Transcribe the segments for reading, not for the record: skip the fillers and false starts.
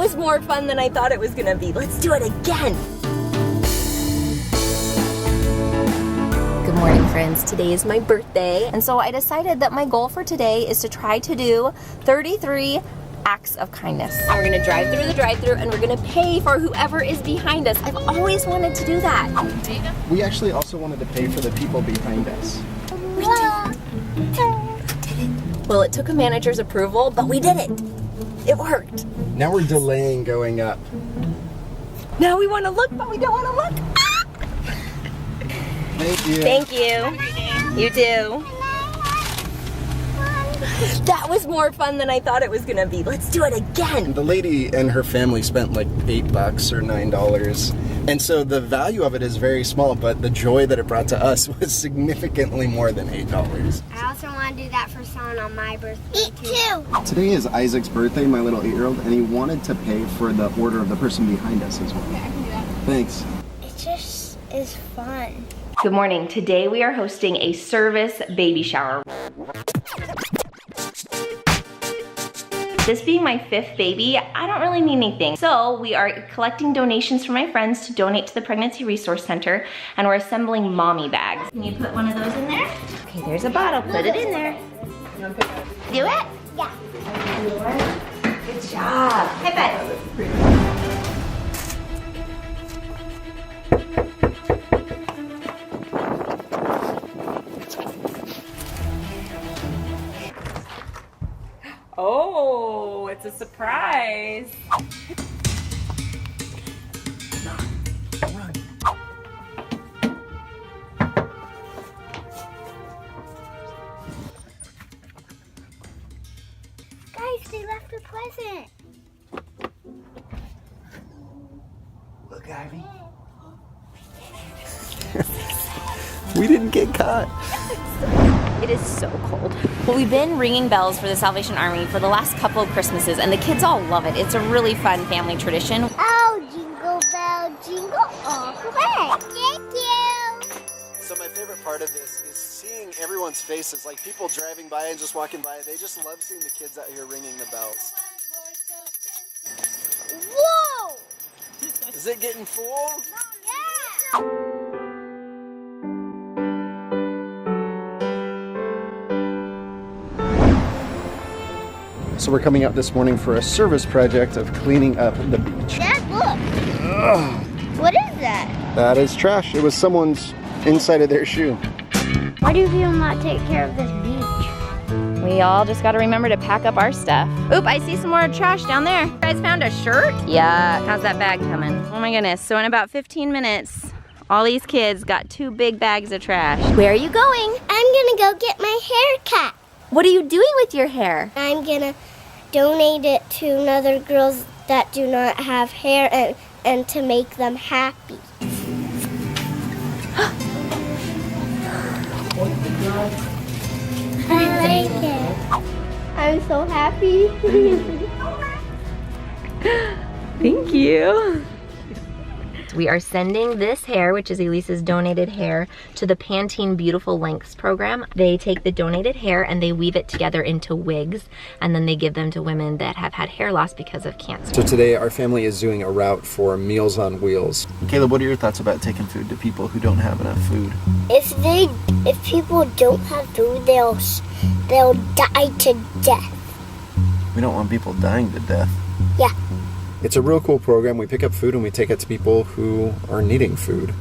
was more fun than I thought it was gonna be. Let's do it again. Good morning, friends. Today is my birthday, and so I decided that my goal for today is to try to do 33 acts of kindness. And we're gonna drive through the drive-thru and we're gonna pay for whoever is behind us. I've always wanted to do that. We actually also wanted to pay for the people behind us. Well, it took a manager's approval, but we did it. It worked. Now we're delaying going up. Now we want to look, but we don't want to look. Thank you. Thank you. You do. That was more fun than I thought it was gonna be. Let's do it again. The lady and her family spent like $8 or $9. And so the value of it is very small, but the joy that it brought to us was significantly more than $8. I also want to do that for someone on my birthday too. Today is Isaac's birthday, my little 8-year-old, and he wanted to pay for the order of the person behind us as well. Yeah, I can do that. Thanks. It just is fun. Good morning. Today we are hosting a service baby shower. This being my 5th baby, I don't really need anything. So we are collecting donations from my friends to donate to the Pregnancy Resource Center, and we're assembling mommy bags. Can you put one of those in there? Okay, there's a bottle, put it in there. Do it? Yeah. Good job. High five. Oh, it's a surprise. Guys, they left a present. Look, Ivy. We didn't get caught. It is so cold. Well, we've been ringing bells for the Salvation Army for the last couple of Christmases, and the kids all love it. It's a really fun family tradition. Oh, jingle bell, jingle all the way. Thank you. So my favorite part of this is seeing everyone's faces, like people driving by and just walking by. They just love seeing the kids out here ringing the bells. Whoa! Is it getting full? Yeah! So we're coming out this morning for a service project of cleaning up the beach. Dad, look. Ugh. What is that? That is trash. It was someone's inside of their shoe. Why do people not take care of this beach? We all just gotta remember to pack up our stuff. Oop, I see some more trash down there. You guys found a shirt? Yeah, how's that bag coming? Oh my goodness, so in about 15 minutes, all these kids got 2 big bags of trash. Where are you going? I'm gonna go get my hair cut. What are you doing with your hair? I'm gonna donate it to other girls that do not have hair and to make them happy. I like it. I'm so happy. Thank you. We are sending this hair, which is Elise's donated hair, to the Pantene Beautiful Lengths program. They take the donated hair and they weave it together into wigs, and then they give them to women that have had hair loss because of cancer. So today our family is doing a route for Meals on Wheels. Caleb, what are your thoughts about taking food to people who don't have enough food? If people don't have food, they'll die to death. We don't want people dying to death. Yeah. It's a real cool program. We pick up food and we take it to people who are needing food.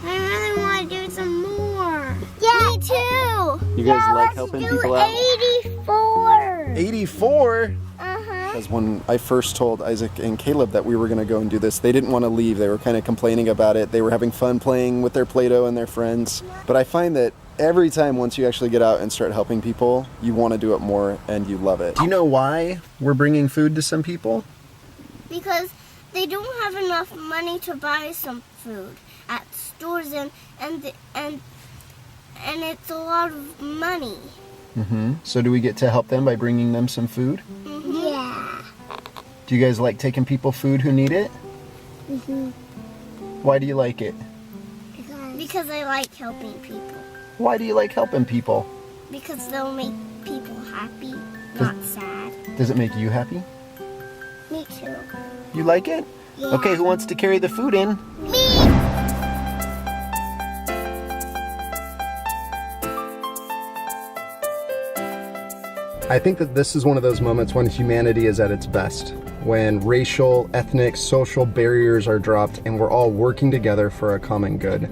I really want to do some more. Yeah, me too. You guys like helping people out? 84. 84? Uh-huh. Because when I first told Isaac and Caleb that we were going to go and do this, they didn't want to leave. They were kind of complaining about it. They were having fun playing with their Play-Doh and their friends. But I find that every time once you actually get out and start helping people, you want to do it more and you love it. Do you know why we're bringing food to some people? Because they don't have enough money to buy some food at stores and it's a lot of money. Mm-hmm. So do we get to help them by bringing them some food? Mm-hmm. Yeah. Do you guys like taking people food who need it? Mm-hmm. Why do you like it? Because I like helping people. Why do you like helping people? Because they'll make people happy, not sad. Does it make you happy? Me too. You like it? Yeah. Okay, who wants to carry the food in? Me! I think that this is one of those moments when humanity is at its best. When racial, ethnic, social barriers are dropped and we're all working together for a common good.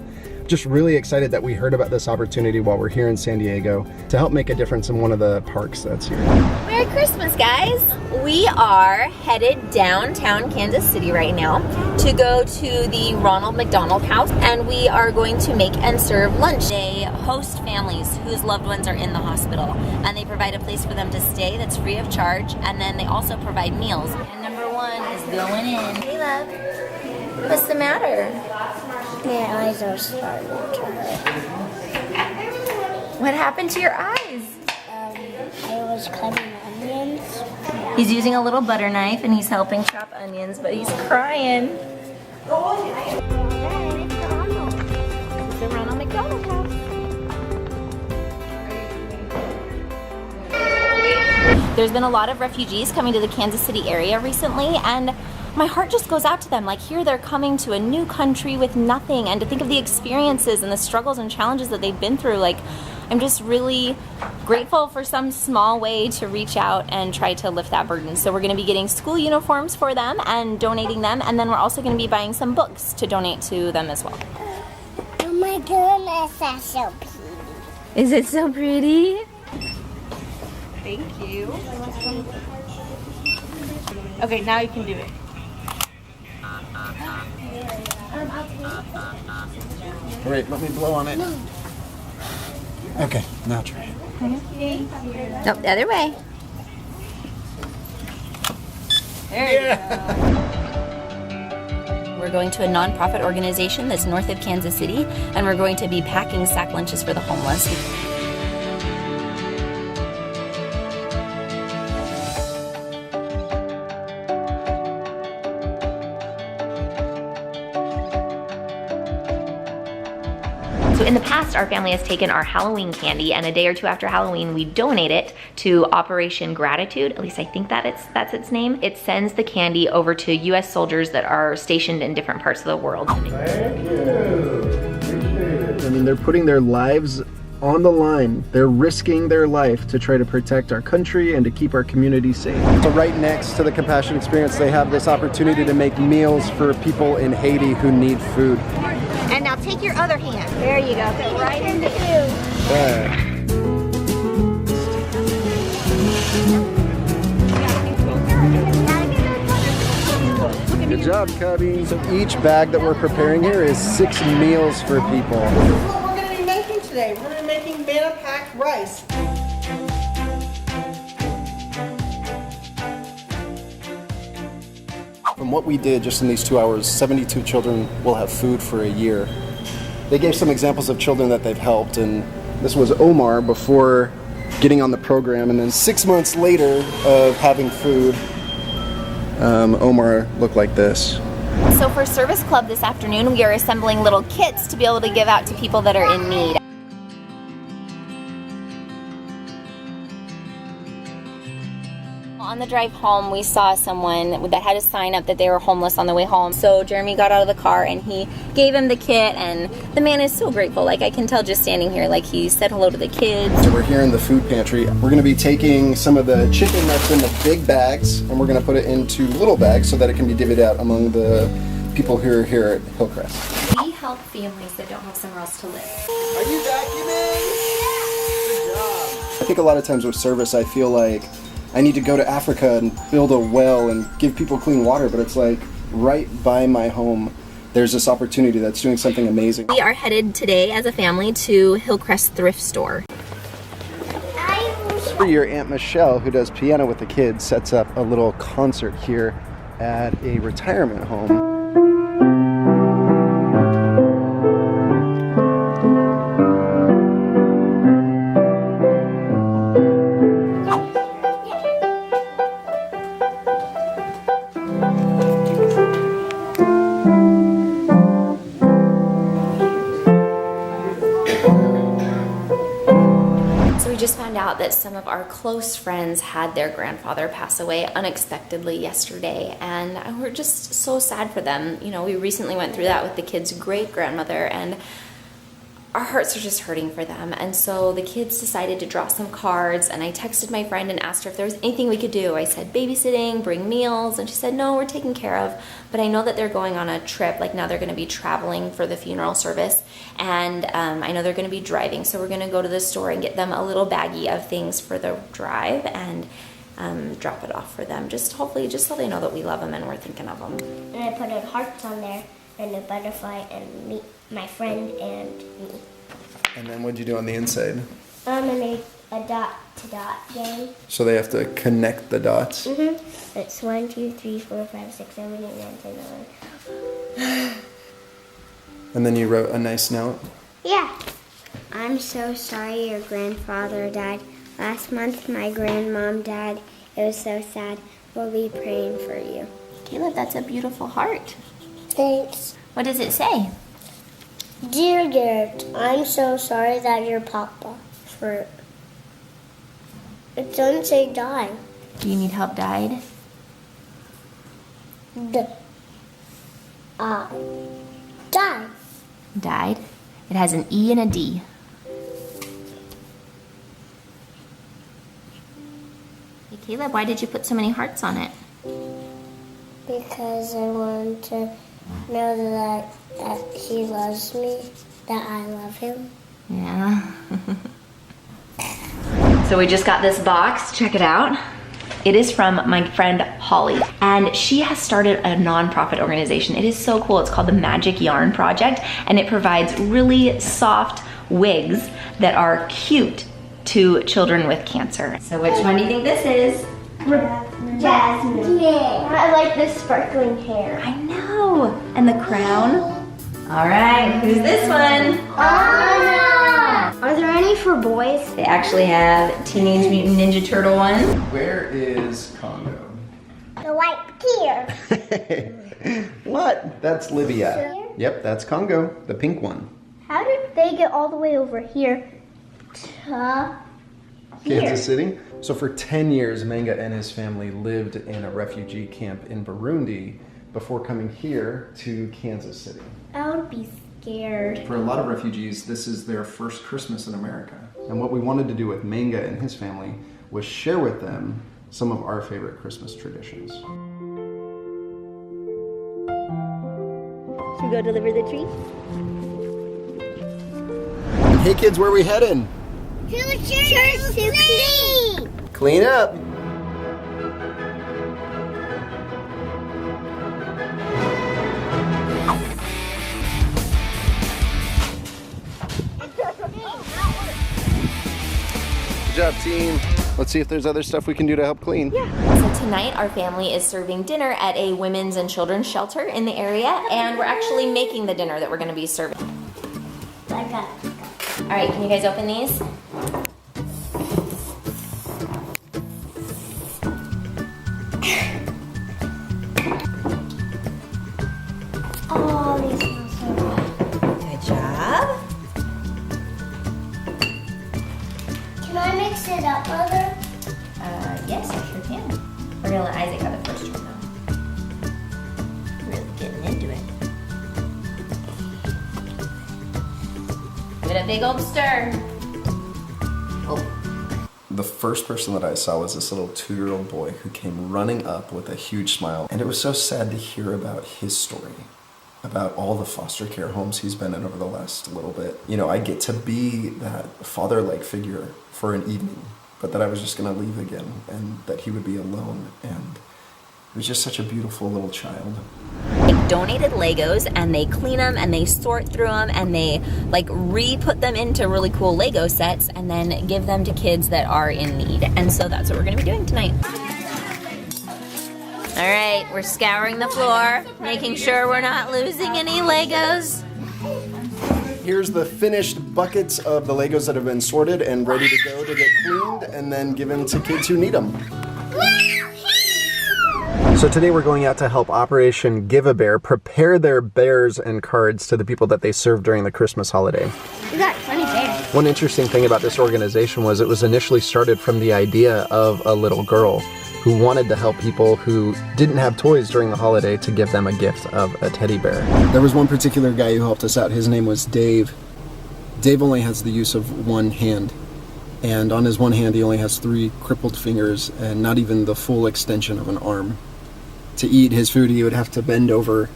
Just really excited that we heard about this opportunity while we're here in San Diego to help make a difference in one of the parks that's here. Merry Christmas, guys! We are headed downtown Kansas City right now to go to the Ronald McDonald House, and we are going to make and serve lunch. They host families whose loved ones are in the hospital, and they provide a place for them to stay that's free of charge, and then they also provide meals. And number one is going in. Hey, love. What's the matter? My eyes are starting to hurt. What happened to your eyes? I was cutting onions. He's using a little butter knife and he's helping chop onions, but he's crying. It's the Ronald McDonald House. There's been a lot of refugees coming to the Kansas City area recently, and my heart just goes out to them. Like, here they're coming to a new country with nothing, and to think of the experiences and the struggles and challenges that they've been through. Like, I'm just really grateful for some small way to reach out and try to lift that burden. So we're going to be getting school uniforms for them and donating them, and then we're also going to be buying some books to donate to them as well. Oh my goodness, that's so pretty. Is it so pretty? Thank you. Okay, now you can do it. Wait, let me blow on it. Okay, now try it. Nope, the other way. There you go. We're going to a nonprofit organization that's north of Kansas City, and we're going to be packing sack lunches for the homeless. So in the past, our family has taken our Halloween candy, and a day or two after Halloween, we donate it to Operation Gratitude. At least I think that's its name. It sends the candy over to US soldiers that are stationed in different parts of the world. Thank you. Appreciate it. I mean, they're putting their lives on the line. They're risking their life to try to protect our country and to keep our community safe. So right next to the Compassion Experience, they have this opportunity to make meals for people in Haiti who need food. And now take your other hand. There you go. Fit right into you. Good job, Cubby. So each bag that we're preparing here is 6 meals for people. This is what we're going to be making today. We're going to be making banana packed rice. From what we did just in these 2 hours, 72 children will have food for a year. They gave some examples of children that they've helped, and this was Omar before getting on the program, and then 6 months later of having food, Omar looked like this. So for Service Club this afternoon, we are assembling little kits to be able to give out to people that are in need. On the drive home, we saw someone that had a sign up that they were homeless on the way home. So Jeremy got out of the car and he gave him the kit, and the man is so grateful. Like, I can tell just standing here, like, he said hello to the kids. So we're here in the food pantry. We're going to be taking some of the chicken that's in the big bags, and we're going to put it into little bags so that it can be divvied out among the people who are here at Hillcrest. We help families that don't have somewhere else to live. Are you vacuuming? Good job. I think a lot of times with service, I feel like I need to go to Africa and build a well and give people clean water, but it's like right by my home, there's this opportunity that's doing something amazing. We are headed today as a family to Hillcrest Thrift Store. Your Aunt Michelle, who does piano with the kids, sets up a little concert here at a retirement home. just found out that some of our close friends had their grandfather pass away unexpectedly yesterday, and we're just so sad for them. You know, we recently went through that with the kids' great-grandmother, and our hearts are just hurting for them. And so the kids decided to draw some cards, and I texted my friend and asked her if there was anything we could do. I said babysitting, bring meals, and she said no, we're taken care of. But I know that they're going on a trip, like now they're going to be traveling for the funeral service, and I know they're going to be driving, so we're going to go to the store and get them a little baggie of things for the drive and drop it off for them, just hopefully just so they know that we love them and we're thinking of them. And I put hearts on there, and a butterfly, and me, my friend, and me. And then what'd you do on the inside? I made a dot-to-dot game. So they have to connect the dots? Mm-hmm. It's 1, 2, 3, 4, 5, 6, 7, 8, 9, 10, 11. And then you wrote a nice note? Yeah. I'm so sorry your grandfather died. Last month my grandmom died. It was so sad. We'll be praying for you. Caleb, that's a beautiful heart. Thanks. What does it say? Dear Garrett, I'm so sorry that your papa for it doesn't say die. Do you need help died? Die. Died. It has an E and a D. Hey Caleb, why did you put so many hearts on it? Because I want to know that he loves me, that I love him. Yeah. So we just got this box, check it out. It is from my friend Holly, and she has started a nonprofit organization. It is so cool. It's called the Magic Yarn Project, and it provides really soft wigs that are cute to children with cancer. So which one do you think this is? Jasmine. I like this sparkling hair. I know. And the crown. All right, who's this one? Anna! Are there any for boys? They actually have Teenage Mutant Ninja Turtle one. Where is Congo? The white here. What? That's Libya. Here? Yep, that's Congo, the pink one. How did they get all the way over here to here? Kansas City. So for 10 years, Manga and his family lived in a refugee camp in Burundi before coming here to Kansas City. I would be scared. For a lot of refugees, this is their first Christmas in America. And what we wanted to do with Manga and his family was share with them some of our favorite Christmas traditions. Should we go deliver the tree? Hey kids, where are we heading? To the church to clean. Clean up. Good job, team. Let's see if there's other stuff we can do to help clean. Yeah. So tonight our family is serving dinner at a women's and children's shelter in the area, and we're actually making the dinner that we're going to be serving. I got it. All right, can you guys open these? Oh, these smell so good. Good job. Can I mix it up, Mother? Yes, I sure can. We're gonna let Isaac have the first one though. Really getting into it. Give it a big old stir. The first person that I saw was this little 2-year-old boy who came running up with a huge smile. And it was so sad to hear about his story, about all the foster care homes he's been in over the last little bit. You know, I get to be that father-like figure for an evening, but that I was just gonna leave again and that he would be alone. And it was just such a beautiful little child. They donated Legos and they clean them and they sort through them and they like re-put them into really cool Lego sets and then give them to kids that are in need. And so that's what we're gonna be doing tonight. All right, we're scouring the floor, making sure we're not losing any Legos. Here's the finished buckets of the Legos that have been sorted and ready to go to get cleaned and then given to kids who need them. So today we're going out to help Operation Give-A-Bear prepare their bears and cards to the people that they serve during the Christmas holiday. We got 20 bears. One interesting thing about this organization was it was initially started from the idea of a little girl who wanted to help people who didn't have toys during the holiday to give them a gift of a teddy bear. There was one particular guy who helped us out. His name was Dave. Dave only has the use of one hand, and on his one hand he only has 3 crippled fingers and not even the full extension of an arm. To eat his food he would have to bend over,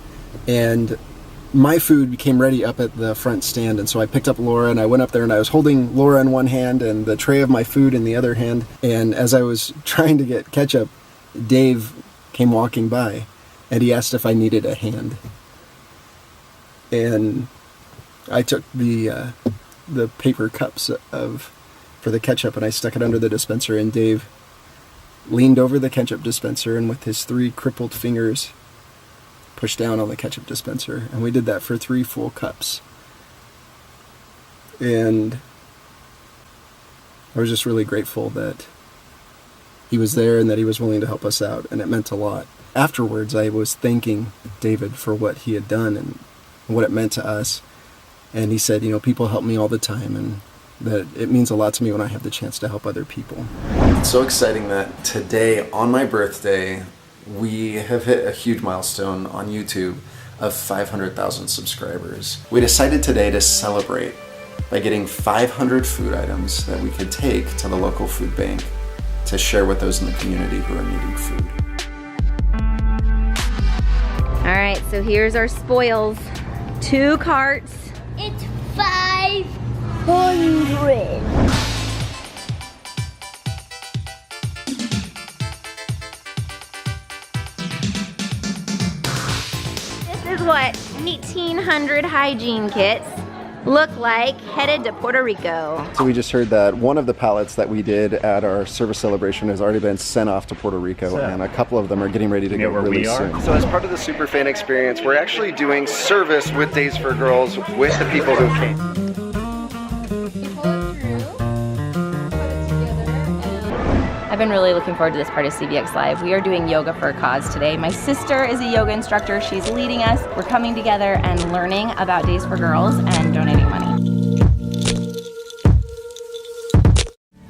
and my food became ready up at the front stand, and so I picked up Laura and I went up there and I was holding Laura in one hand and the tray of my food in the other hand, and as I was trying to get ketchup, Dave came walking by and he asked if I needed a hand. And I took the paper cups for the ketchup and I stuck it under the dispenser, and Dave leaned over the ketchup dispenser and with his 3 crippled fingers pushed down on the ketchup dispenser, and we did that for 3 full cups. And I was just really grateful that he was there and that he was willing to help us out, and it meant a lot. Afterwards, I was thanking David for what he had done and what it meant to us, and he said, you know, people help me all the time, and that it means a lot to me when I have the chance to help other people. It's so exciting that today, on my birthday, we have hit a huge milestone on YouTube of 500,000 subscribers. We decided today to celebrate by getting 500 food items that we could take to the local food bank to share with those in the community who are needing food. All right, so here's our spoils. 2 carts. It's 500. This is what 1,800 hygiene kits look like headed to Puerto Rico. So we just heard that one of the pallets that we did at our service celebration has already been sent off to Puerto Rico, and a couple of them are getting ready to go really soon. So as part of the Superfan experience, we're actually doing service with Days for Girls with the people who came. I've been really looking forward to this part of CBX Live. We are doing yoga for a cause today. My sister is a yoga instructor. She's leading us. We're coming together and learning about Days for Girls and donating money.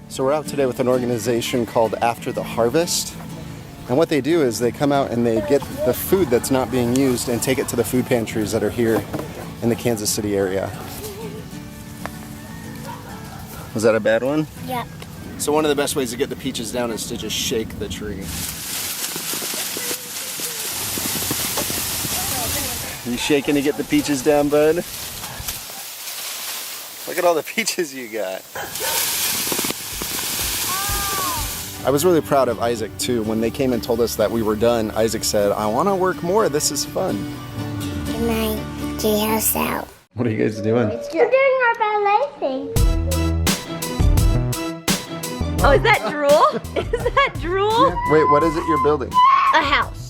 So we're out today with an organization called After the Harvest. And what they do is they come out and they get the food that's not being used and take it to the food pantries that are here in the Kansas City area. Was that a bad one? Yep. So one of the best ways to get the peaches down is to just shake the tree. You shaking to get the peaches down, bud? Look at all the peaches you got. I was really proud of Isaac too. When they came and told us that we were done, Isaac said, I want to work more, this is fun. Good night. Jhouse out. What are you guys doing? We're doing our ballet thing. Oh, is that drool? Is that drool? Wait, what is it you're building? A house.